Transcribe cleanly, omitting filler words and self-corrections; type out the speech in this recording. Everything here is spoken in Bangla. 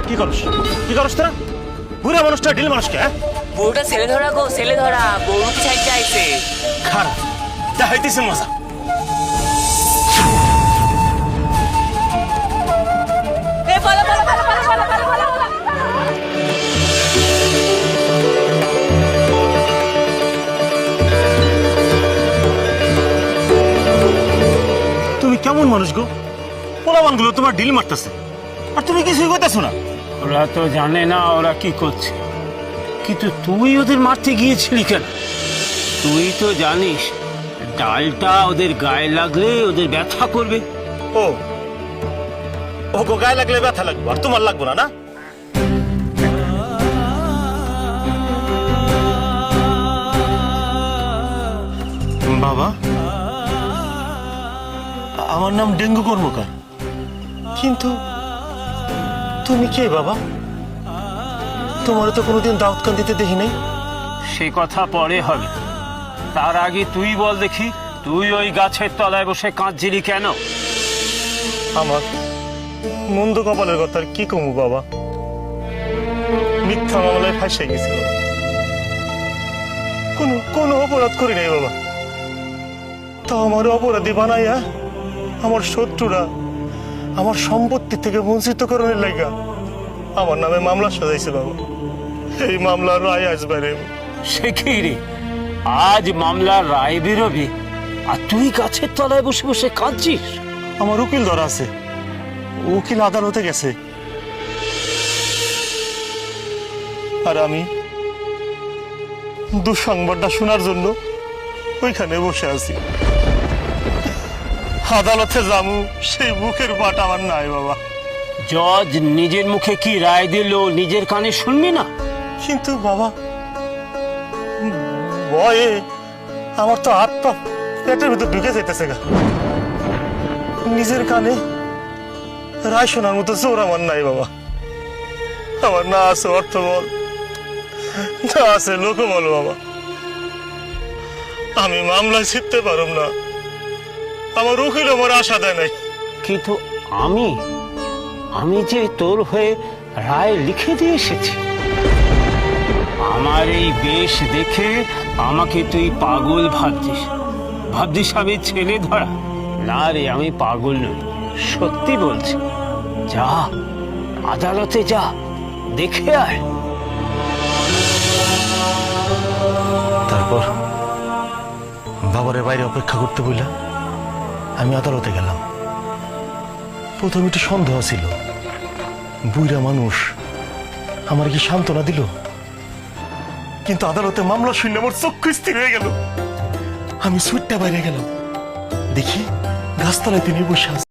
কি করস তোরা? বুড়া মানুষটা ঢিল মানুষকে, হ্যাঁ? বউটা ছেলে ধরা গো, ছেলে ধরা। বউ সাইডে আইছে। খারাপ দেখাইতেছে মজা। এ পালা পালা পালা পালা পালা পালা পালা। তুমি কেমন মানুষ গো? পোলাপানগুলো তোমার ঢিল মারতেছে আর তুমি কিছুই করতেছো না। ওরা তো জানে না ওরা কি করছে, কিন্তু তুই ওদের মারতে গিয়েছিলি কেন? তুই তো জানিস ডালটা ওদের গায়ে লাগলে ওদের ব্যথা করবে। ও ও গো, গায়ে লাগলে ব্যথা লাগবে আর তোমার লাগবে না? না বাবা, আমার নাম ডেঙ্গু কর্মকার, কিন্তু তুমি কে বাবা? তোমার তো কোনোদিন দাউদ কান দিতে দেখি নাই। সে কথা পরে হবে, তার আগে তুই বল দেখি, তুই ওই গাছের তলায় বসে কাঁদছিলি কেন? আমার মন্দ কপালের কথা আর কি কমু বাবা, মিথ্যা মামলায় ফাঁসে গেছিল। কোনো অপরাধ করি নাই বাবা, তা আমার অপরাধী বানাইয়া আমার শত্রুরা আমার সম্পত্তি থেকে বঞ্চিত করার লাগা আমার নামে মামলা সাজাইছে বাবা। এই মামলার রায় আসবে রে। সে কি রে, আজ মামলার রায় বেরোবে আর তুই গাছের তলায় বসে বসে কাঁদছিস? আমার উকিল ধরা আছে, উকিল আদালতে গেছে, আর আমি দুঃসংবাদটা শোনার জন্য ওইখানে বসে আছি। আদালতে যাবো সেই বুকের বাট আমার নাই বাবা। জজ নিজের মুখে কি রায় দিল নিজের কানে শুনবি না? কিন্তু বাবা, ভয়ে আমার তো হাত পা পেটের ভিতর ঢুকে যেতেছে গা। নিজের কানে রায় শোনার মতো জোর আমার নাই বাবা। আমার না আছে অর্থ বল, না আছে লোকবল বাবা। আমি মামলায় জিততে পারব না, আমার উকিল আমার আশা দেয় নাই। কিন্তু আমি যে তোর হয়ে রায় লিখে দিয়ে এসেছি। আমার এই বেশ দেখে আমাকে তুই পাগল ভাবছিস আমি ছেলে ধরা? না রে, আমি পাগল নই, সত্যি বলছি। যা আদালতে যা, দেখে আয়। তারপর বাবারে বাইরে অপেক্ষা করতে বললাম, আমি আদালতে গেলাম। প্রথমে একটু সন্দেহ ছিল, বুইরা মানুষ আমার কি সান্ত্বনা দিল, কিন্তু আদালতে মামলা শুনে আমার চক্ষু স্থির হয়ে গেল। আমি সুইটটা বাইরে গেলাম, দেখি গাছতলায় তিনি বসে আছে।